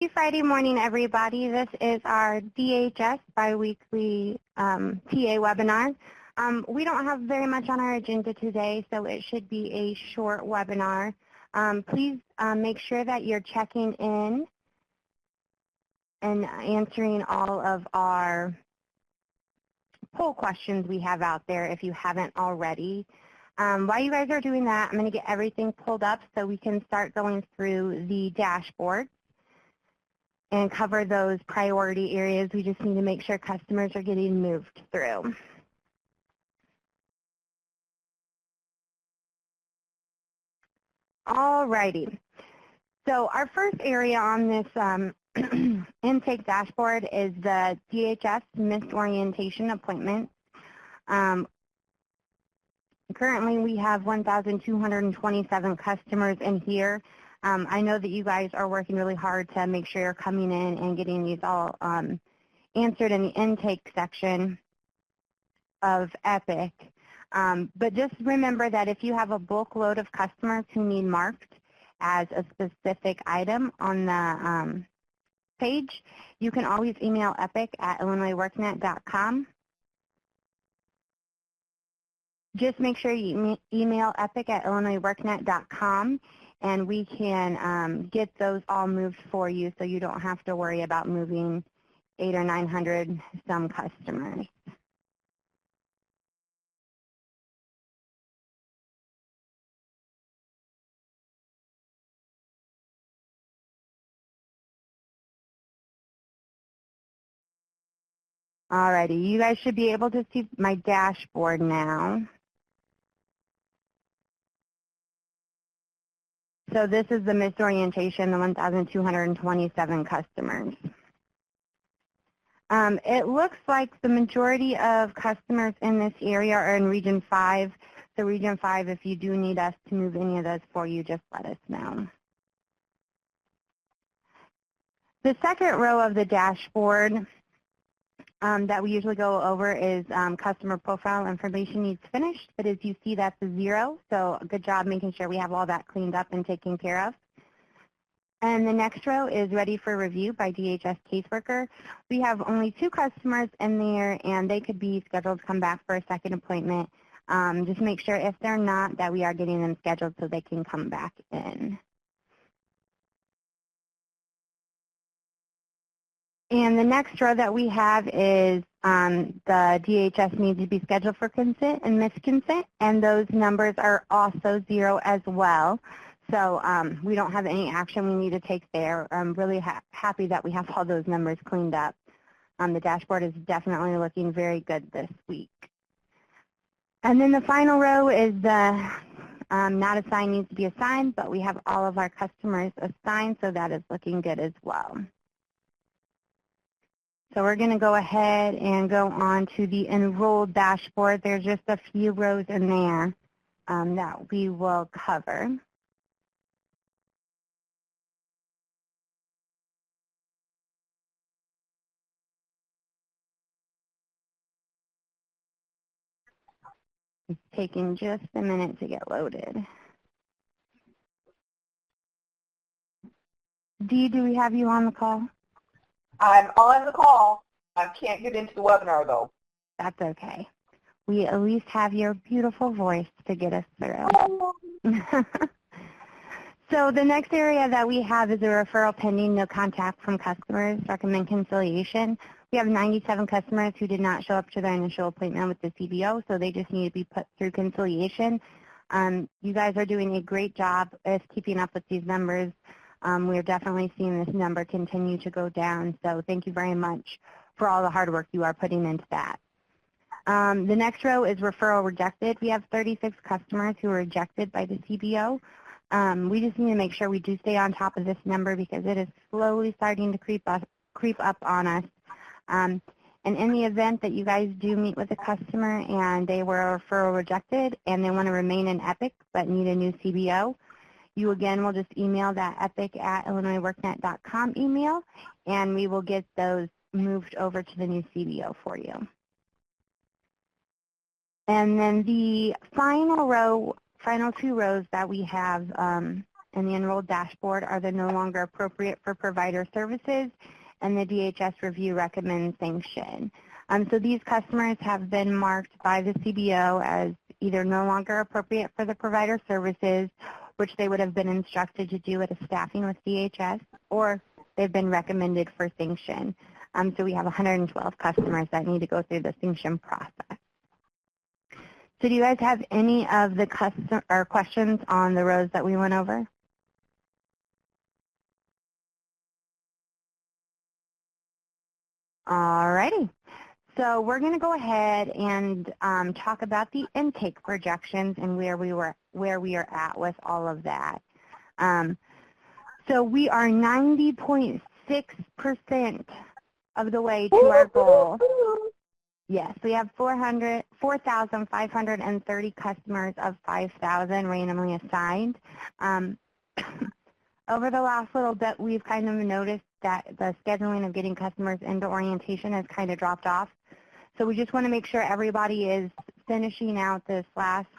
Happy Friday morning, everybody. This is our DHS biweekly TA webinar. We don't have very much on our agenda today, so it should be a short webinar. Please make sure that you're checking in and answering all of our poll questions we have out there if you haven't already. While you guys are doing that, I'm going to get everything pulled up so we can start going through the dashboard and cover those priority areas. We just need to make sure customers are getting moved through. Alrighty. So our first area on this intake dashboard is the DHS missed orientation appointments. Currently we have 1,227 customers in here. I know that you guys are working really hard to make sure you're coming in and getting these all answered in the intake section of EPIC. But just remember that if you have a bulk load of customers who need marked as a specific item on the page, you can always email EPIC at illinoisworknet.com. Just make sure you email EPIC at illinoisworknet.com, and we can get those all moved for you so you don't have to worry about moving 800 or 900 some customers. Alrighty, you guys should be able to see my dashboard now. So this is the misorientation, the 1,227 customers. It looks like the majority of customers in this area are in Region 5. So Region 5, if you do need us to move any of those for you, just let us know. The second row of the dashboard that we usually go over is customer profile information needs finished, but as you see, that's a 0, so a good job making sure we have all that cleaned up and taken care of. And the next row is ready for review by DHS caseworker. We have only 2 customers in there, and they could be scheduled to come back for a second appointment. Just make sure if they're not that we are getting them scheduled so they can come back in. And the next row that we have is the DHS needs to be scheduled for consent and misconsent, and those numbers are also 0 as well. So we don't have any action we need to take there. I'm really happy that we have all those numbers cleaned up. The dashboard is definitely looking very good this week. And then the final row is the not assigned needs to be assigned, but we have all of our customers assigned, so that is looking good as well. So we're going to go ahead and go on to the enrolled dashboard. There's just a few rows in there that we will cover. It's taking just a minute to get loaded. Dee, do we have you on the call? I'm on the call. I can't get into the webinar, though. That's okay. We at least have your beautiful voice to get us through. So the next area that we have is a referral pending, no contact from customers, recommend conciliation. We have 97 customers who did not show up to their initial appointment with the CBO, so they just need to be put through conciliation. You guys are doing a great job of keeping up with these numbers. We're definitely seeing this number continue to go down, so thank you very much for all the hard work you are putting into that. The next row is referral rejected. We have 36 customers who were rejected by the CBO. We just need to make sure we do stay on top of this number because it is slowly starting to creep up on us. And in the event that you guys do meet with a customer and they were referral rejected and they want to remain in EPIC but need a new CBO, you again will just email that epic at illinoisworknet.com email, and we will get those moved over to the new CBO for you. And then the final 2 rows that we have and the enrolled dashboard are no longer appropriate for provider services, and the DHS review recommends sanction. So these customers have been marked by the CBO as either no longer appropriate for the provider services, which they would have been instructed to do at a staffing with DHS, or they've been recommended for sanction. So we have 112 customers that need to go through the sanction process. So do you guys have any of the questions on the rows that we went over? All righty. So we're going to go ahead and talk about the intake projections and where we are at with all of that. So we are 90.6% of the way to our goal. Yes, we have 4,530 customers of 5,000 randomly assigned. Over the last little bit, we've kind of noticed that the scheduling of getting customers into orientation has kind of dropped off. So we just want to make sure everybody is finishing out this last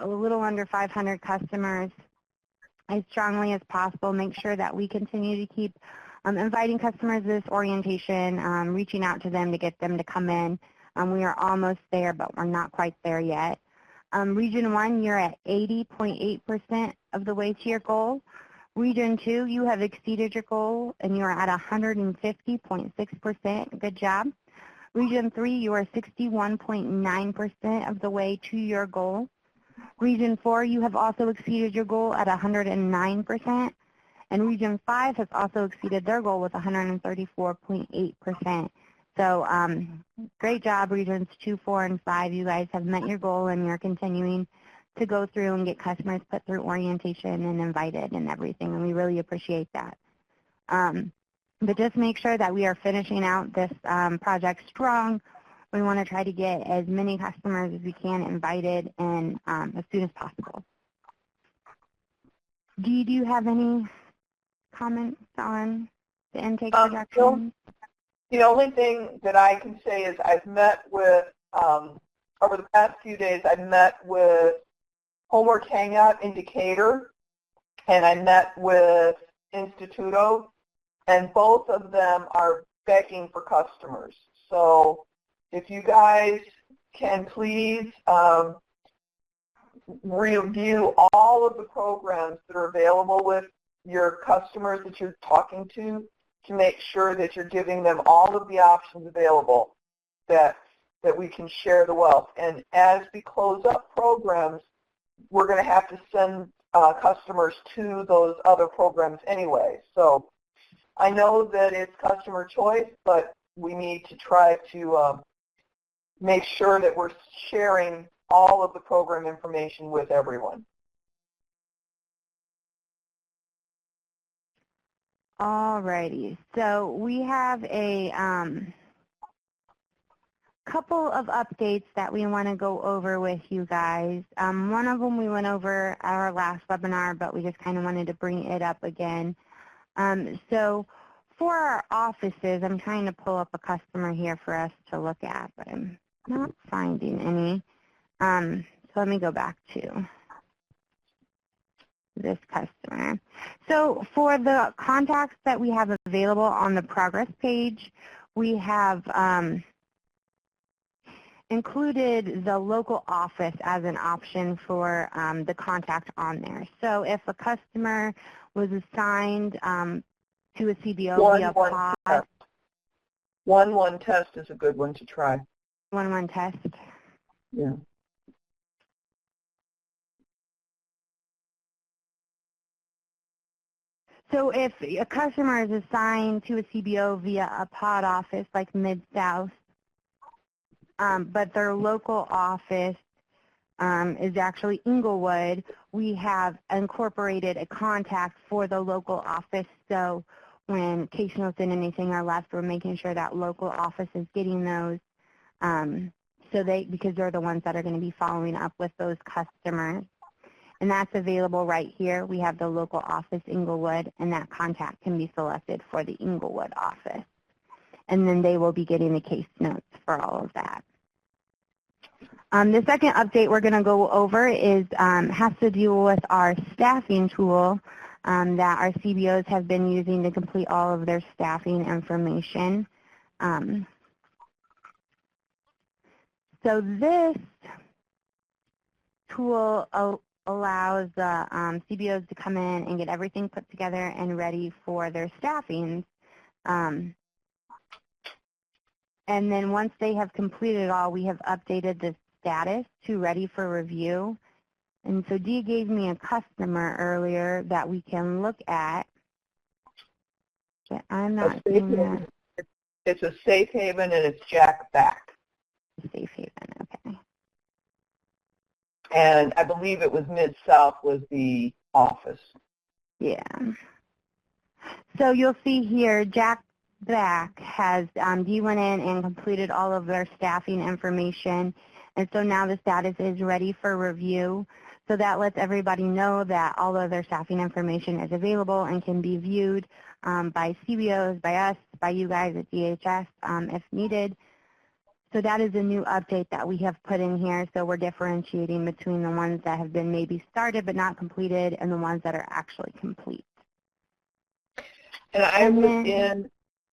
a little under 500 customers as strongly as possible. Make sure that we continue to keep inviting customers to this orientation, reaching out to them to get them to come in. We are almost there, but we're not quite there yet. Region 1, you're at 80.8% of the way to your goal. Region 2, you have exceeded your goal, and you're at 150.6%. Good job. Region 3, you are 61.9% of the way to your goal. Region 4, you have also exceeded your goal at 109%. And Region 5 has also exceeded their goal with 134.8%. So great job, Regions 2, 4, and 5. You guys have met your goal, and you're continuing to go through and get customers put through orientation and invited and everything, and we really appreciate that. But just make sure that we are finishing out this project strong. We want to try to get as many customers as we can invited and as soon as possible. Do you have any comments on the intake projections? The only thing that I can say is I've met with, over the past few days, I've met with Homework Hangout in Decatur, and I met with Instituto, and both of them are begging for customers. So if you guys can please review all of the programs that are available with your customers that you're talking to make sure that you're giving them all of the options available that we can share the wealth. And as we close up programs, we're going to have to send customers to those other programs anyway. So I know that it's customer choice, but we need to try to make sure that we're sharing all of the program information with everyone. Alrighty, so we have a couple of updates that we want to go over with you guys. One of them we went over at our last webinar, but we just kind of wanted to bring it up again. So for our offices, I'm trying to pull up a customer here for us to look at, but I'm not finding any. So let me go back to this customer. So for the contacts that we have available on the progress page, we have included the local office as an option for the contact on there. So if a customer was assigned to a CBO via POD. 1-1 test is a good one to try. 1-1 test? Yeah. So if a customer is assigned to a CBO via a POD office like Mid-South, but their local office is actually Inglewood, we have incorporated a contact for the local office. So when case notes and anything are left, we're making sure that local office is getting those because they're the ones that are going to be following up with those customers. And that's available right here. We have the local office Inglewood, and that contact can be selected for the Inglewood office. And then they will be getting the case notes for all of that. The second update we're going to go over has to do with our staffing tool that our CBOs have been using to complete all of their staffing information. So this tool allows the CBOs to come in and get everything put together and ready for their staffing. And then once they have completed it all, we have updated the status to ready for review. And so Dee gave me a customer earlier that we can look at, but I'm not seeing that. It's a Safe Haven, and it's Jack Back. Safe Haven, okay. And I believe it was Mid-South was the office. Yeah. So you'll see here, Jack Back has, Dee went in and completed all of their staffing information, and so now the status is ready for review. So that lets everybody know that all of their staffing information is available and can be viewed by CBOs, by us, by you guys at DHS if needed. So that is a new update that we have put in here. So we're differentiating between the ones that have been maybe started but not completed and the ones that are actually complete. And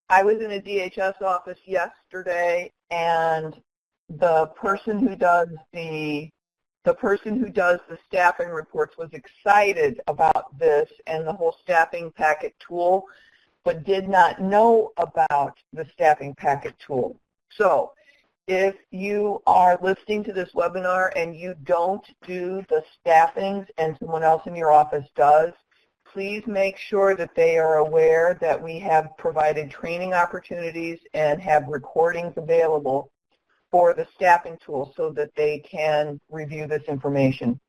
I was in a DHS office yesterday, and the person who does the staffing reports was excited about this and the whole staffing packet tool, but did not know about the staffing packet tool. So if you are listening to this webinar and you don't do the staffings and someone else in your office does, please make sure that they are aware that we have provided training opportunities and have recordings available for the staffing tool so that they can review this information.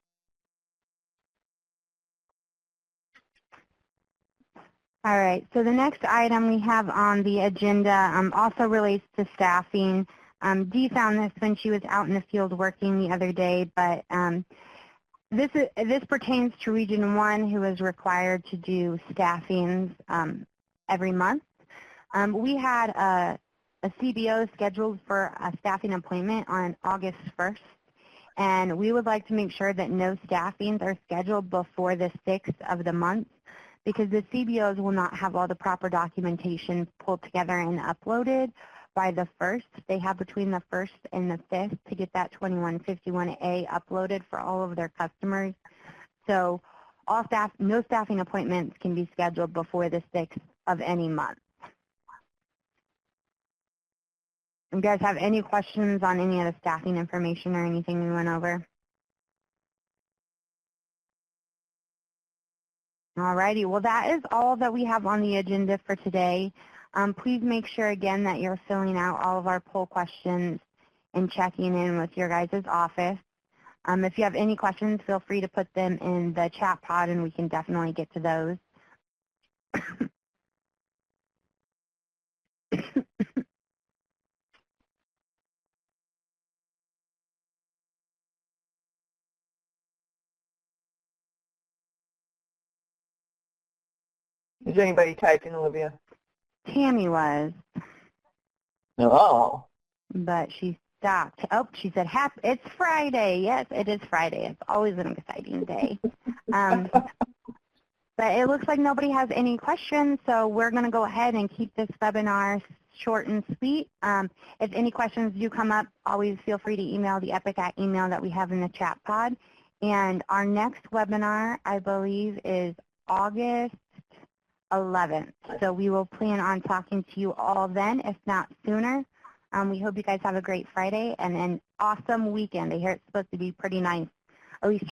All right, so the next item we have on the agenda also relates to staffing. Dee found this when she was out in the field working the other day, but this pertains to Region 1, who is required to do staffings every month. We had a CBO scheduled for a staffing appointment on August 1st, and we would like to make sure that no staffings are scheduled before the 6th of the month, because the CBOs will not have all the proper documentation pulled together and uploaded by the 1st. They have between the 1st and the 5th to get that 2151A uploaded for all of their customers. So no staffing appointments can be scheduled before the 6th of any month. You guys have any questions on any of the staffing information or anything we went over? All righty, well that is all that we have on the agenda for today. Please make sure again that you're filling out all of our poll questions and checking in with your guys' office. If you have any questions, feel free to put them in the chat pod and we can definitely get to those. Is anybody typing, Olivia? Tammy was. Oh. But she stopped. Oh, she said, it's Friday. Yes, it is Friday. It's always an exciting day. But it looks like nobody has any questions, so we're going to go ahead and keep this webinar short and sweet. If any questions do come up, always feel free to email the EPIC@ email that we have in the chat pod. And our next webinar, I believe, is August 11th. So we will plan on talking to you all then, if not sooner. We hope you guys have a great Friday and an awesome weekend. I hear it's supposed to be pretty nice, at least